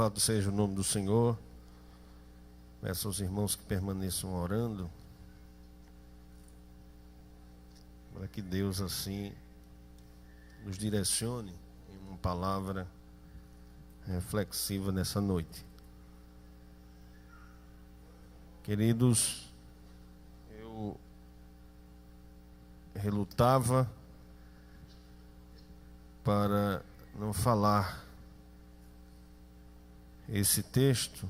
Louvado seja o nome do Senhor. Peço aos irmãos que permaneçam orando, para que Deus assim nos direcione em uma palavra reflexiva nessa noite. Queridos, eu relutava para não falar esse texto,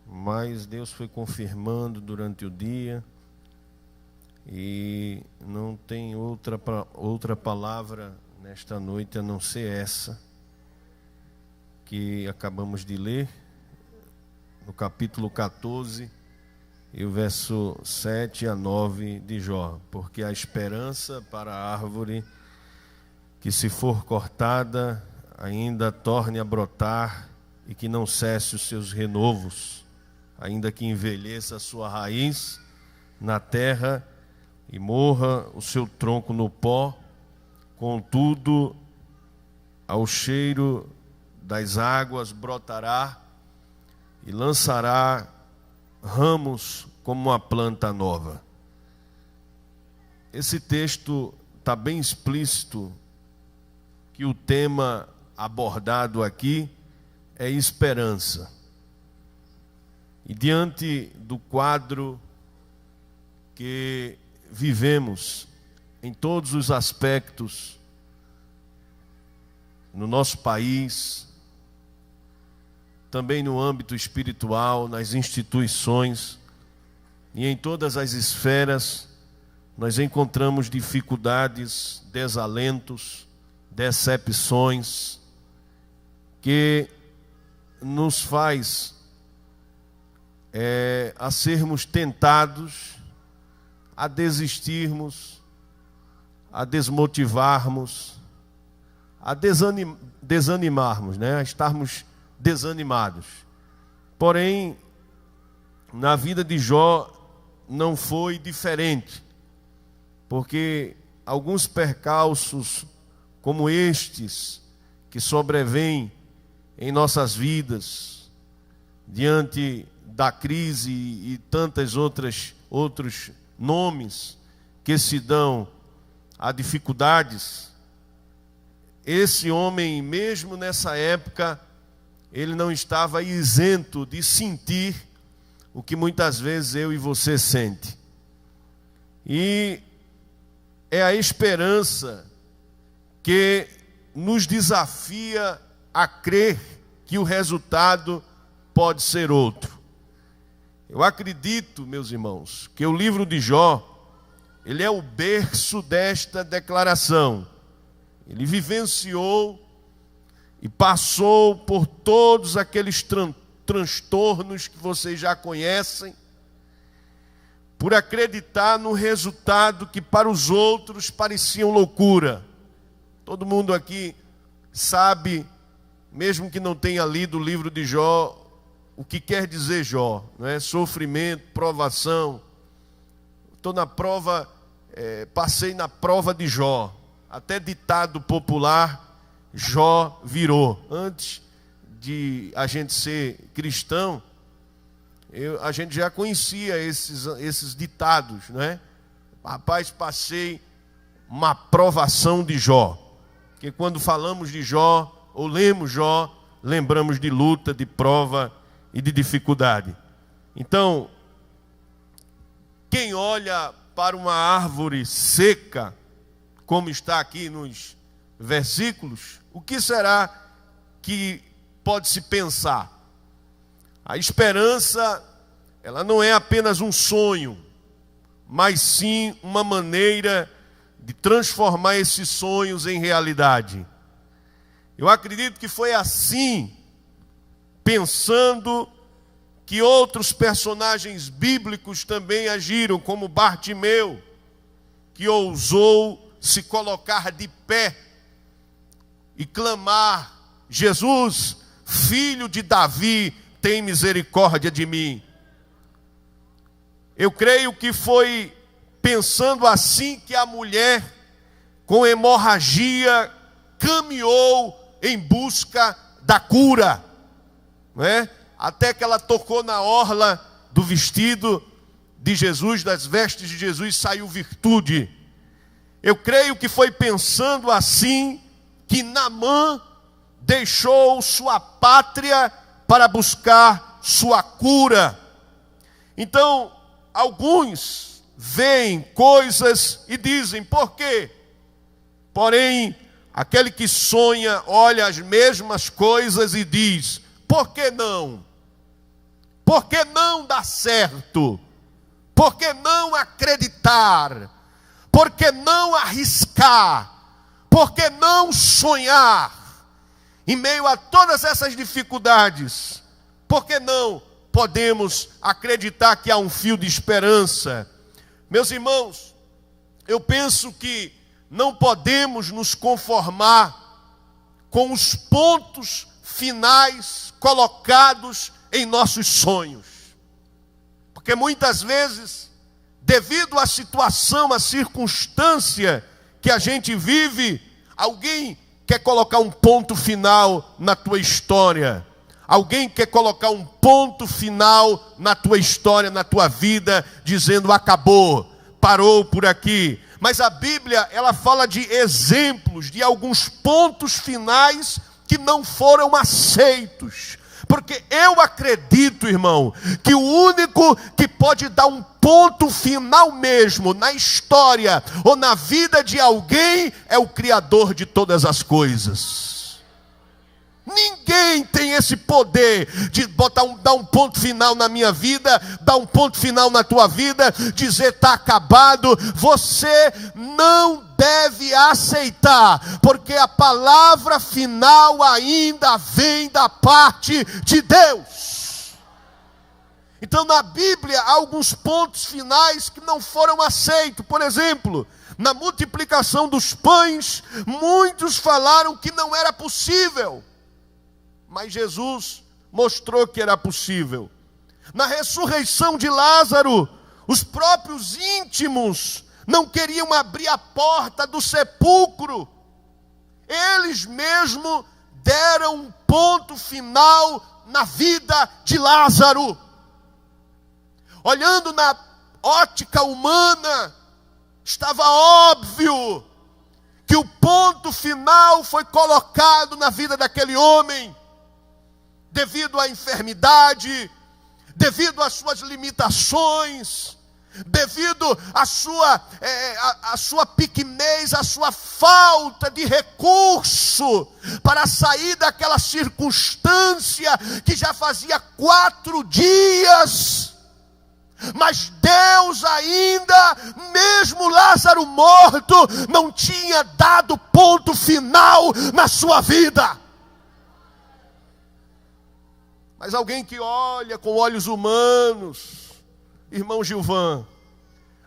mas Deus foi confirmando durante o dia e não tem outra palavra nesta noite a não ser essa que acabamos de ler no capítulo 14 e o verso 7 a 9 de Jó. Porque a esperança para a árvore que, se for cortada, ainda torne a brotar e que não cesse os seus renovos, ainda que envelheça a sua raiz na terra e morra o seu tronco no pó, contudo, ao cheiro das águas brotará e lançará ramos como uma planta nova. Esse texto está bem explícito que o tema abordado aqui é esperança. E diante do quadro que vivemos em todos os aspectos no nosso país, também no âmbito espiritual, nas instituições e em todas as esferas, nós encontramos dificuldades, desalentos, decepções, que nos faz a sermos tentados a desistirmos, a desmotivarmos, a desanimarmos, a estarmos desanimados. Porém, na vida de Jó não foi diferente, porque alguns percalços como estes que sobrevêm em nossas vidas diante da crise e tantas outros nomes que se dão a dificuldades, esse homem, mesmo nessa época, ele não estava isento de sentir o que muitas vezes eu e você sente. E é a esperança que nos desafia a crer que o resultado pode ser outro. Eu acredito, meus irmãos, que o livro de Jó, ele é o berço desta declaração. Ele vivenciou e passou por todos aqueles transtornos que vocês já conhecem, por acreditar no resultado que para os outros pareciam loucura. Todo mundo aqui sabe, mesmo que não tenha lido o livro de Jó, o que quer dizer Jó, não é? Sofrimento, provação. Estou na prova, passei na prova de Jó. Até ditado popular, Jó virou. Antes de a gente ser cristão, a gente já conhecia esses ditados, não é? Rapaz, passei uma provação de Jó. Porque quando falamos de Jó, ou lemos Jó, lembramos de luta, de prova e de dificuldade. Então, quem olha para uma árvore seca, como está aqui nos versículos, o que será que pode se pensar? A esperança, ela não é apenas um sonho, mas sim uma maneira de transformar esses sonhos em realidade. Eu acredito que foi assim, pensando que outros personagens bíblicos também agiram, como Bartimeu, que ousou se colocar de pé e clamar: Jesus, filho de Davi, tem misericórdia de mim. Eu creio que foi pensando assim que a mulher com hemorragia caminhou em busca da cura, não é? Até que ela tocou na orla do vestido de Jesus, das vestes de Jesus, saiu virtude. Eu creio que foi pensando assim que Naamã deixou sua pátria para buscar sua cura. Então, alguns veem coisas e dizem, por quê? Porém, aquele que sonha, olha as mesmas coisas e diz, por que não? Por que não dá certo? Por que não acreditar? Por que não arriscar? Por que não sonhar? Em meio a todas essas dificuldades, por que não podemos acreditar que há um fio de esperança? Meus irmãos, eu penso que não podemos nos conformar com os pontos finais colocados em nossos sonhos. Porque muitas vezes, devido à situação, à circunstância que a gente vive, alguém quer colocar um ponto final na tua história. Alguém quer colocar um ponto final na tua história, na tua vida, dizendo acabou, parou por aqui. Mas a Bíblia, ela fala de exemplos, de alguns pontos finais que não foram aceitos. Porque eu acredito, irmão, que o único que pode dar um ponto final mesmo na história ou na vida de alguém é o Criador de todas as coisas. Ninguém tem esse poder de dar um ponto final na minha vida, dar um ponto final na tua vida, dizer está acabado. Você não deve aceitar, porque a palavra final ainda vem da parte de Deus. Então na Bíblia há alguns pontos finais que não foram aceitos. Por exemplo, na multiplicação dos pães, muitos falaram que não era possível. Mas Jesus mostrou que era possível. Na ressurreição de Lázaro, os próprios íntimos não queriam abrir a porta do sepulcro. Eles mesmos deram um ponto final na vida de Lázaro. Olhando na ótica humana, estava óbvio que o ponto final foi colocado na vida daquele homem. Devido à enfermidade, devido às suas limitações, devido à sua pequenez, à sua falta de recurso para sair daquela circunstância que já fazia 4 dias. Mas Deus ainda, mesmo Lázaro morto, não tinha dado ponto final na sua vida. Mas alguém que olha com olhos humanos, irmão Gilvan,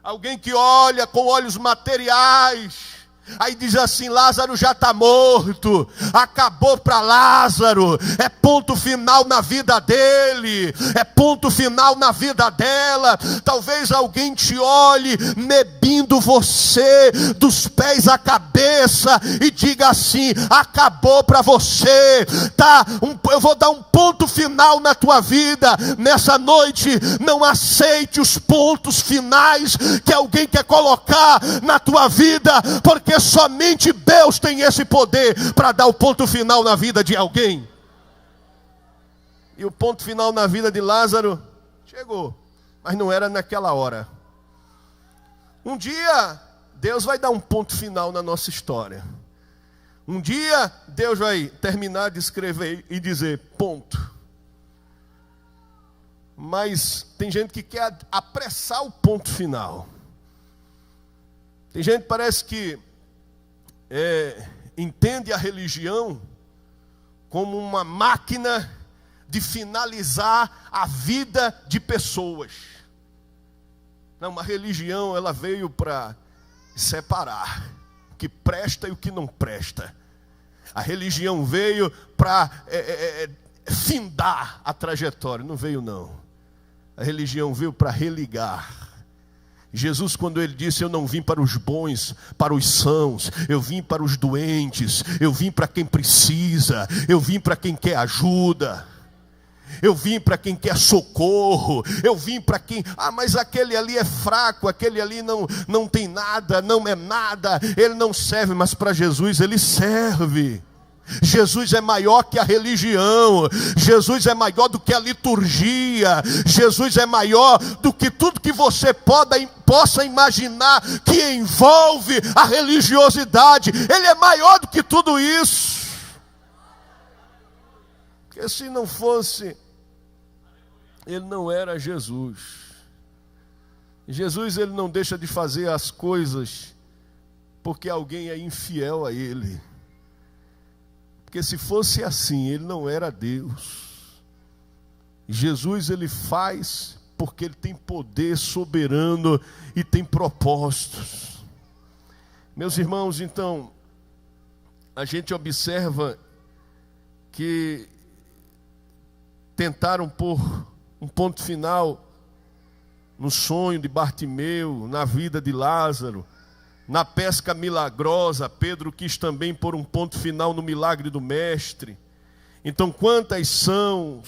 alguém que olha com olhos materiais, aí diz assim, Lázaro já está morto, acabou para Lázaro, é ponto final na vida dele, é ponto final na vida dela. Talvez alguém te olhe nebindo você dos pés à cabeça e diga assim, acabou para você, eu vou dar um ponto final na tua vida. Nessa noite, não aceite os pontos finais que alguém quer colocar na tua vida, porque somente Deus tem esse poder para dar o ponto final na vida de alguém. E o ponto final na vida de Lázaro chegou, mas não era naquela hora. Um dia Deus vai dar um ponto final na nossa história. Um dia Deus vai terminar de escrever e dizer ponto. Mas tem gente que quer apressar o ponto final. Tem gente que parece que entende a religião como uma máquina de finalizar a vida de pessoas. Não, uma religião, ela veio para separar o que presta e o que não presta. A religião veio para findar a trajetória. Não veio não. A religião veio para religar. Jesus, quando ele disse: eu não vim para os bons, para os sãos, eu vim para os doentes, eu vim para quem precisa, eu vim para quem quer ajuda, eu vim para quem quer socorro, eu vim para quem, mas aquele ali é fraco, aquele ali não tem nada, não é nada, ele não serve. Mas para Jesus ele serve. Jesus é maior que a religião, Jesus é maior do que a liturgia, Jesus é maior do que tudo que você possa imaginar que envolve a religiosidade. Ele é maior do que tudo isso. Porque se não fosse, ele não era Jesus. Jesus, ele não deixa de fazer as coisas porque alguém é infiel a ele. Porque se fosse assim, ele não era Deus. Jesus, ele faz porque ele tem poder soberano e tem propósitos. Meus irmãos, então, a gente observa que tentaram pôr um ponto final no sonho de Bartimeu, na vida de Lázaro. Na pesca milagrosa, Pedro quis também pôr um ponto final no milagre do mestre. Então, quantas são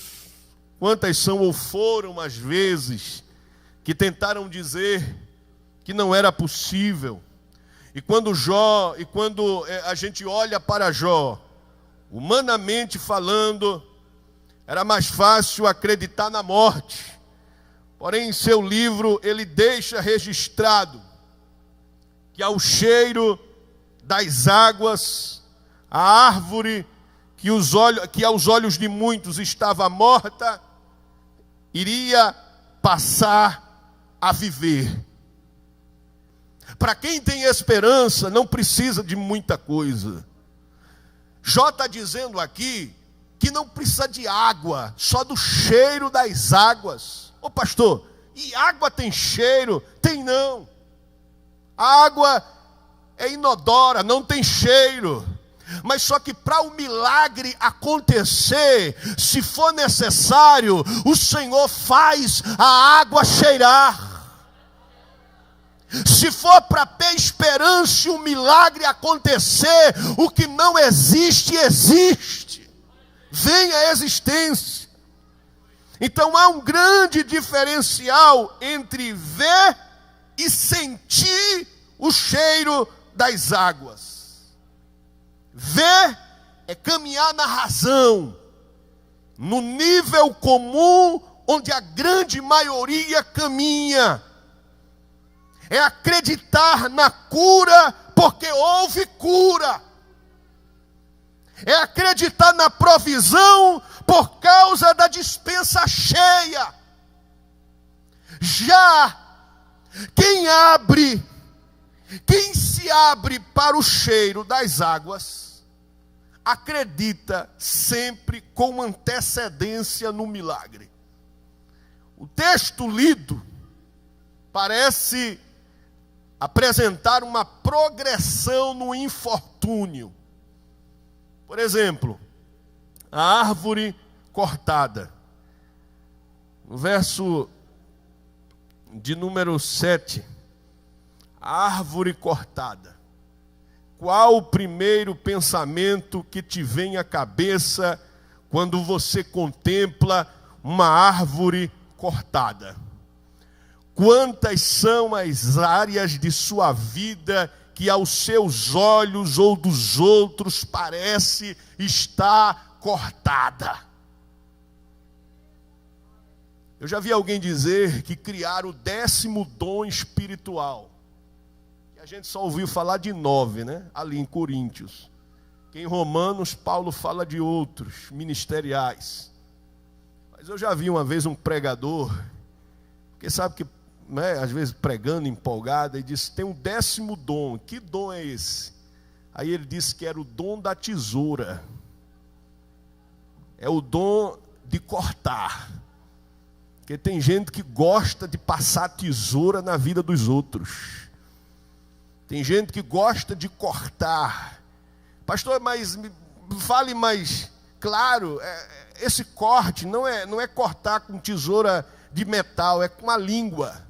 ou foram as vezes que tentaram dizer que não era possível. E quando a gente olha para Jó, humanamente falando, era mais fácil acreditar na morte. Porém, em seu livro, ele deixa registrado que ao cheiro das águas, a árvore que aos olhos de muitos estava morta, iria passar a viver. Para quem tem esperança, não precisa de muita coisa. Jó está dizendo aqui que não precisa de água, só do cheiro das águas. Ô pastor, e água tem cheiro? Tem não. A água é inodora, não tem cheiro. Mas só que para o milagre acontecer, se for necessário, o Senhor faz a água cheirar. Se for para ter esperança e o milagre acontecer, o que não existe, existe. Vem à existência. Então há um grande diferencial entre ver e sentir o cheiro das águas. Ver é caminhar na razão, no nível comum onde a grande maioria caminha. É acreditar na cura porque houve cura. É acreditar na provisão por causa da despensa cheia. Já quem se abre para o cheiro das águas, acredita sempre com antecedência no milagre. O texto lido parece apresentar uma progressão no infortúnio. Por exemplo, a árvore cortada. No verso de número 7, a árvore cortada. Qual o primeiro pensamento que te vem à cabeça quando você contempla uma árvore cortada? Quantas são as áreas de sua vida que aos seus olhos ou dos outros parece estar cortada? Eu já vi alguém dizer que criaram o 10º dom espiritual. A gente só ouviu falar de 9, né? Ali em Coríntios. Que em Romanos, Paulo fala de outros, ministeriais. Mas eu já vi uma vez um pregador, porque sabe que, né, às vezes pregando empolgado, ele disse, tem um 10º dom. Que dom é esse? Aí ele disse que era o dom da tesoura. É o dom de cortar. Porque tem gente que gosta de passar tesoura na vida dos outros. Tem gente que gosta de cortar. Pastor, mas me fale mais claro, esse corte não é cortar com tesoura de metal, é com a língua.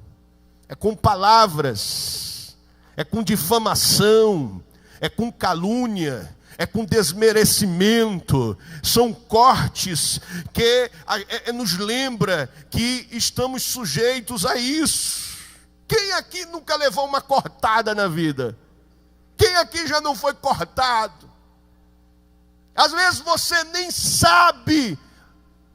é com palavras, é com difamação, é com calúnia, é com desmerecimento. São cortes que nos lembra que estamos sujeitos a isso. Quem aqui nunca levou uma cortada na vida? Quem aqui já não foi cortado? Às vezes você nem sabe,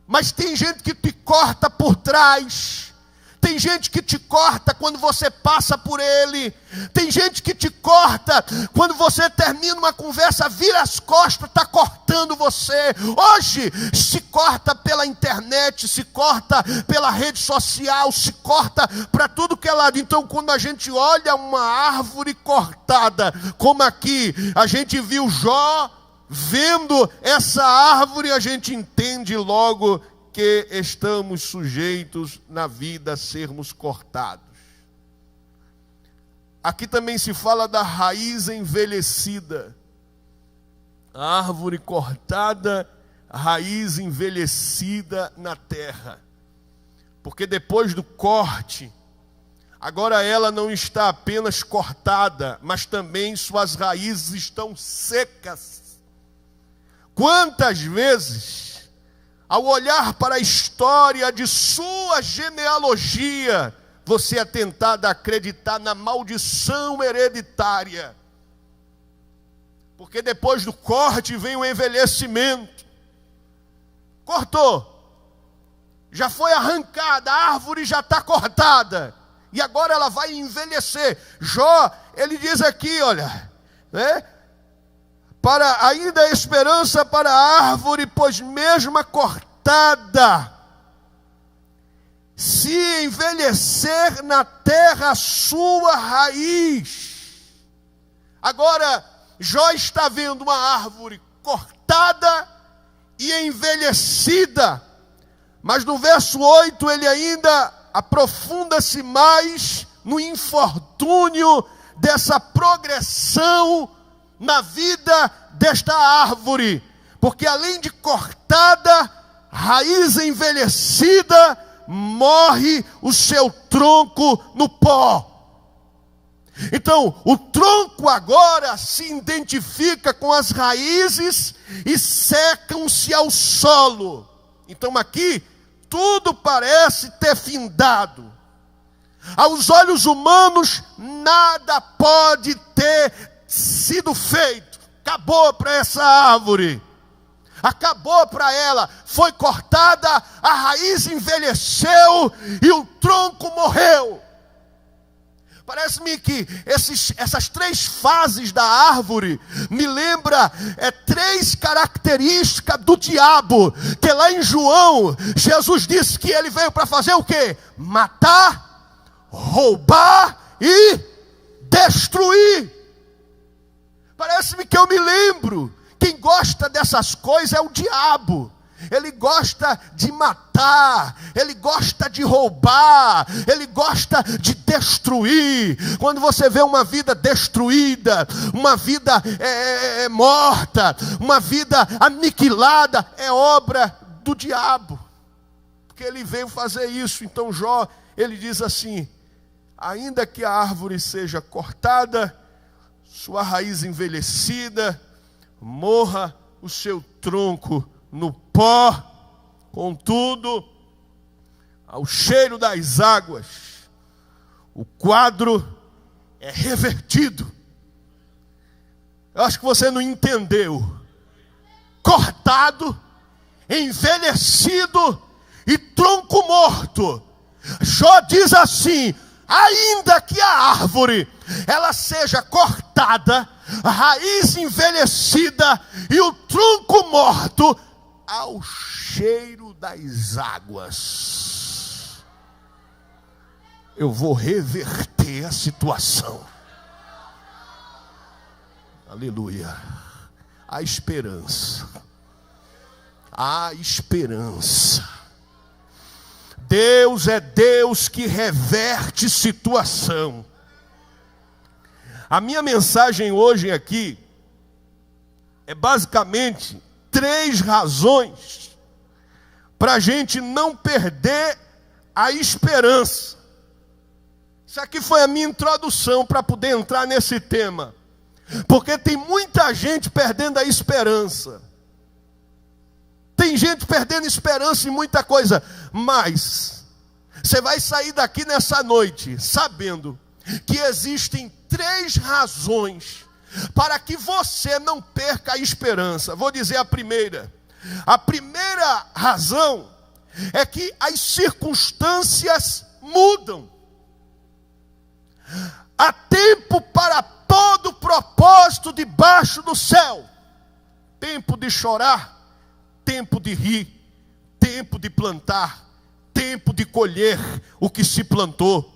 mas tem gente que te corta por trás. Tem gente que te corta quando você passa por ele. Tem gente que te corta quando você termina uma conversa, vira as costas, está cortando você. Hoje se corta pela internet, se corta pela rede social, se corta para tudo que é lado. Então quando a gente olha uma árvore cortada, como aqui, a gente viu Jó vendo essa árvore, a gente entende logo que estamos sujeitos na vida a sermos cortados. Aqui também se fala da raiz envelhecida. A árvore cortada, raiz envelhecida na terra. Porque depois do corte, agora ela não está apenas cortada, mas também suas raízes estão secas. Quantas vezes, ao olhar para a história de sua genealogia, você é tentado a acreditar na maldição hereditária. Porque depois do corte vem o envelhecimento. Cortou. Já foi arrancada, a árvore já está cortada. E agora ela vai envelhecer. Jó, ele diz aqui, olha, né? Para ainda a esperança para a árvore, pois mesmo a cortada, se envelhecer na terra a sua raiz. Agora, Jó está vendo uma árvore cortada e envelhecida. Mas no verso 8 ele ainda aprofunda-se mais no infortúnio dessa progressão na vida desta árvore, porque além de cortada, raiz envelhecida, morre o seu tronco no pó. Então, o tronco agora se identifica com as raízes e secam-se ao solo. Então aqui, tudo parece ter findado. Aos olhos humanos, nada pode ter sido feito. Acabou para essa árvore. Acabou para ela. Foi cortada, a raiz envelheceu e o tronco morreu. Parece-me que essas três fases da árvore me lembra três características do diabo. Que lá em João, Jesus disse que ele veio para fazer o quê? Matar, roubar e destruir. Parece-me que eu me lembro, quem gosta dessas coisas é o diabo. Ele gosta de matar, ele gosta de roubar, ele gosta de destruir. Quando você vê uma vida destruída, uma vida morta, uma vida aniquilada, é obra do diabo, porque ele veio fazer isso. Então Jó, ele diz assim: ainda que a árvore seja cortada, sua raiz envelhecida, morra o seu tronco no pó, contudo, ao cheiro das águas, o quadro é revertido. Eu acho que você não entendeu. Cortado, envelhecido e tronco morto. Jó diz assim: ainda que a árvore ela seja cortada, a raiz envelhecida e o tronco morto, ao cheiro das águas, eu vou reverter a situação. Aleluia. Há esperança. Há esperança. Deus é Deus que reverte situação. A minha mensagem hoje aqui é basicamente 3 razões para a gente não perder a esperança. Isso aqui foi a minha introdução para poder entrar nesse tema. Porque tem muita gente perdendo a esperança. Tem gente perdendo esperança em muita coisa. Mas você vai sair daqui nessa noite sabendo que existem 3 razões para que você não perca a esperança. Vou dizer a primeira. A primeira razão é que as circunstâncias mudam. Há tempo para todo propósito debaixo do céu. Tempo de chorar, tempo de rir, tempo de plantar, tempo de colher o que se plantou.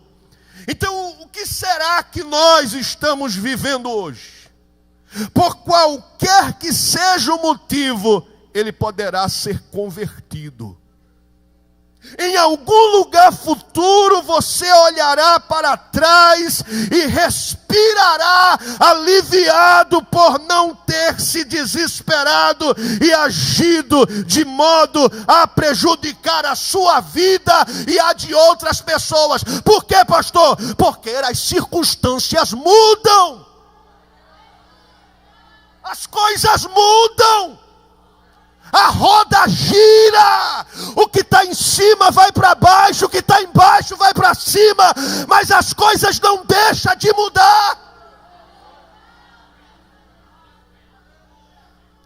Então, o que será que nós estamos vivendo hoje? Por qualquer que seja o motivo, ele poderá ser convertido. Em algum lugar futuro você olhará para trás e respirará aliviado por não ter se desesperado e agido de modo a prejudicar a sua vida e a de outras pessoas. Por quê, pastor? Porque as circunstâncias mudam. As coisas mudam. A roda gira, o que está em cima vai para baixo, o que está embaixo vai para cima, mas as coisas não deixam de mudar.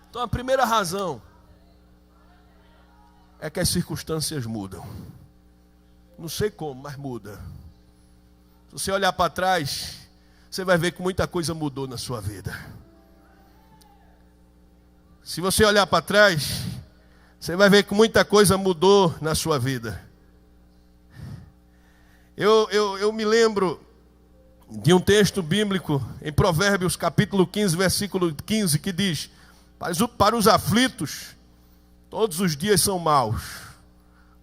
Então a primeira razão é que as circunstâncias mudam. Não sei como, mas muda. Se você olhar para trás, você vai ver que muita coisa mudou na sua vida. Se você olhar para trás, você vai ver que muita coisa mudou na sua vida. Eu me lembro de um texto bíblico em Provérbios capítulo 15, versículo 15, que diz: para os aflitos, todos os dias são maus,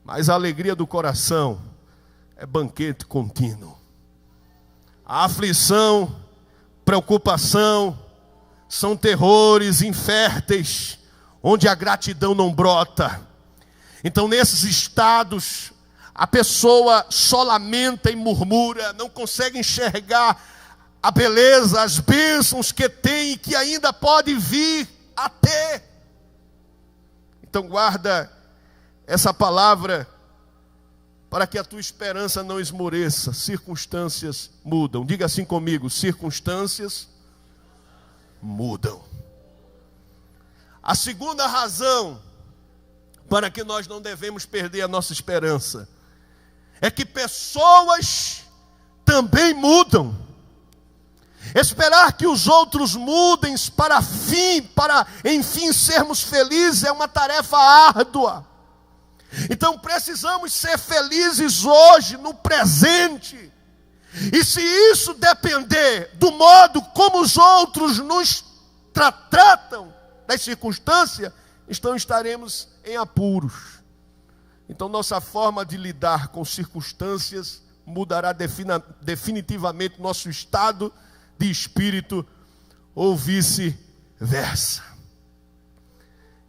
mas a alegria do coração é banquete contínuo. A aflição, preocupação, são terrores inférteis, onde a gratidão não brota. Então, nesses estados, a pessoa só lamenta e murmura, não consegue enxergar a beleza, as bênçãos que tem e que ainda pode vir a ter. Então, guarda essa palavra para que a tua esperança não esmoreça. Circunstâncias mudam. Diga assim comigo: circunstâncias mudam. A segunda razão para que nós não devemos perder a nossa esperança é que pessoas também mudam. Esperar que os outros mudem para enfim sermos felizes é uma tarefa árdua. Então precisamos ser felizes hoje, no presente. E se isso depender do modo como os outros nos tratam, das circunstâncias, então estaremos em apuros. Então nossa forma de lidar com circunstâncias mudará definitivamente nosso estado de espírito, ou vice-versa.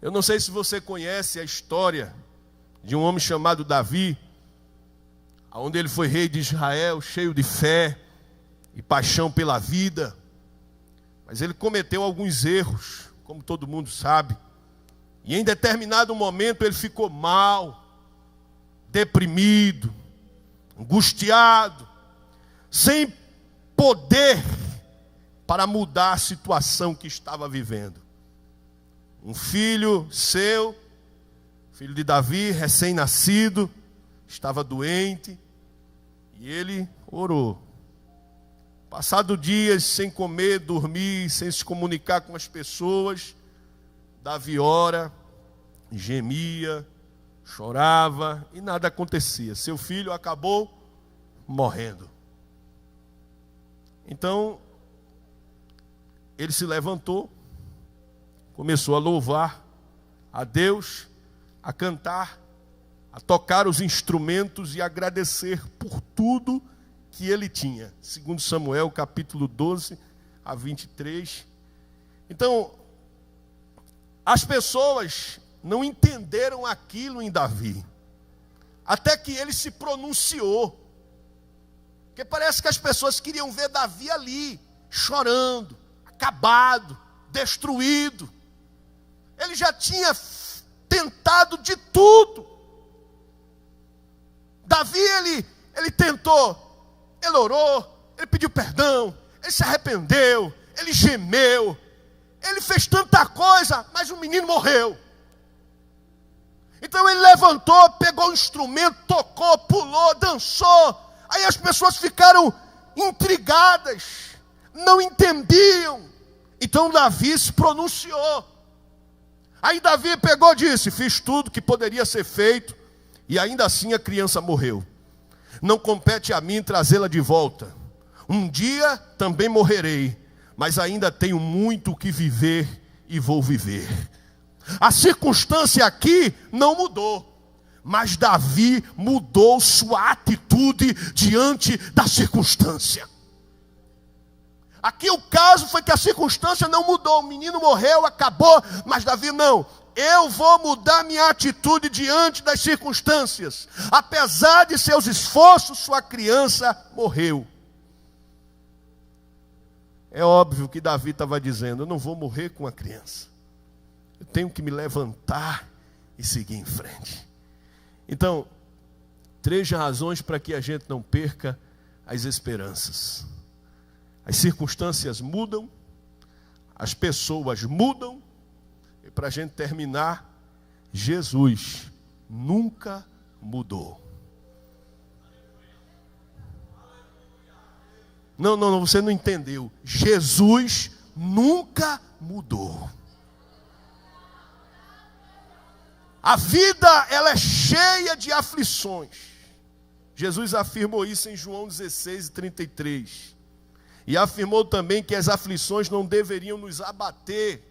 Eu não sei se você conhece a história de um homem chamado Davi, onde ele foi rei de Israel, cheio de fé e paixão pela vida. Mas ele cometeu alguns erros, como todo mundo sabe. E em determinado momento ele ficou mal, deprimido, angustiado, sem poder para mudar a situação que estava vivendo. Um filho seu, filho de Davi, recém-nascido, estava doente, e ele orou. Passado dias sem comer, dormir, sem se comunicar com as pessoas, Davi ora, gemia, chorava, e nada acontecia. Seu filho acabou morrendo. Então, ele se levantou, começou a louvar a Deus, a cantar, a tocar os instrumentos e agradecer por tudo que ele tinha. Segundo Samuel, capítulo 12 a 23. Então, as pessoas não entenderam aquilo em Davi, até que ele se pronunciou. Porque parece que as pessoas queriam ver Davi ali, chorando, acabado, destruído. Ele já tinha tentado de tudo. Davi, ele tentou, ele orou, ele pediu perdão, ele se arrependeu, ele gemeu, ele fez tanta coisa, mas o menino morreu. Então ele levantou, pegou o instrumento, tocou, pulou, dançou. Aí as pessoas ficaram intrigadas, não entendiam. Então Davi se pronunciou. Aí Davi pegou e disse: fiz tudo que poderia ser feito, e ainda assim a criança morreu. Não compete a mim trazê-la de volta. Um dia também morrerei, mas ainda tenho muito o que viver e vou viver. A circunstância aqui não mudou, mas Davi mudou sua atitude diante da circunstância. Aqui o caso foi que a circunstância não mudou, o menino morreu, acabou, mas Davi não. Eu vou mudar minha atitude diante das circunstâncias. Apesar de seus esforços, sua criança morreu. É óbvio que Davi estava dizendo: eu não vou morrer com a criança. Eu tenho que me levantar e seguir em frente. Então, 3 razões para que a gente não perca as esperanças. As circunstâncias mudam, as pessoas mudam, e para a gente terminar, Jesus nunca mudou. Não, você não entendeu. Jesus nunca mudou. A vida, ela é cheia de aflições. Jesus afirmou isso em João 16:33. E afirmou também que as aflições não deveriam nos abater,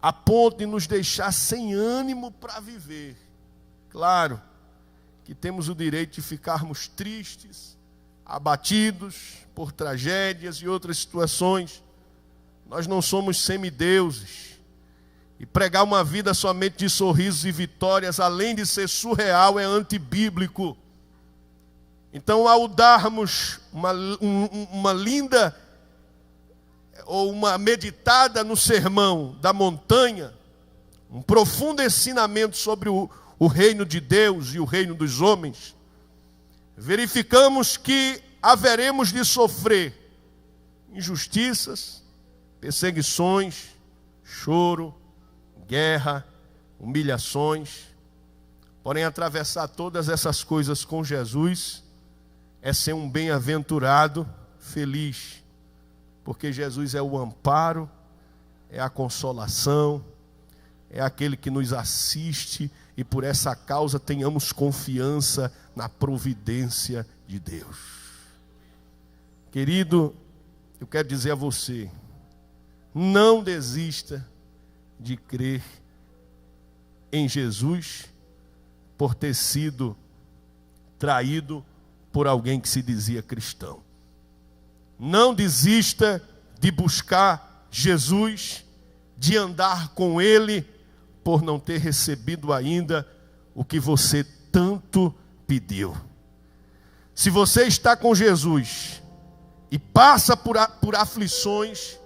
a ponto de nos deixar sem ânimo para viver. Claro que temos o direito de ficarmos tristes, abatidos por tragédias e outras situações. Nós não somos semideuses. E pregar uma vida somente de sorrisos e vitórias, além de ser surreal, é antibíblico. Então, ao darmos uma linda ou uma meditada no sermão da montanha, um profundo ensinamento sobre o reino de Deus e o reino dos homens, verificamos que haveremos de sofrer injustiças, perseguições, choro, guerra, humilhações. Porém, atravessar todas essas coisas com Jesus é ser um bem-aventurado, feliz, porque Jesus é o amparo, é a consolação, é aquele que nos assiste, e por essa causa tenhamos confiança na providência de Deus. Querido, eu quero dizer a você, não desista de crer em Jesus por ter sido traído por alguém que se dizia cristão. Não desista de buscar Jesus, de andar com Ele, por não ter recebido ainda o que você tanto pediu. Se você está com Jesus e passa por aflições,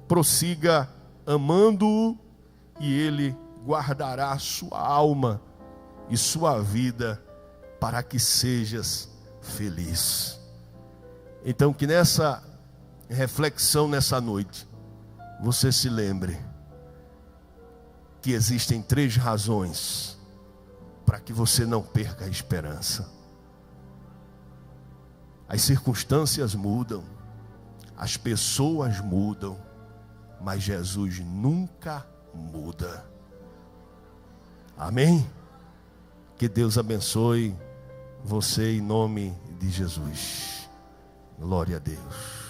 prossiga amando-o, e Ele guardará a sua alma e sua vida para que sejas feliz. Então, que nessa reflexão, nessa noite, você se lembre que existem 3 razões para que você não perca a esperança. As circunstâncias mudam, as pessoas mudam, mas Jesus nunca muda. Amém? Que Deus abençoe você em nome de Jesus. Glória a Deus.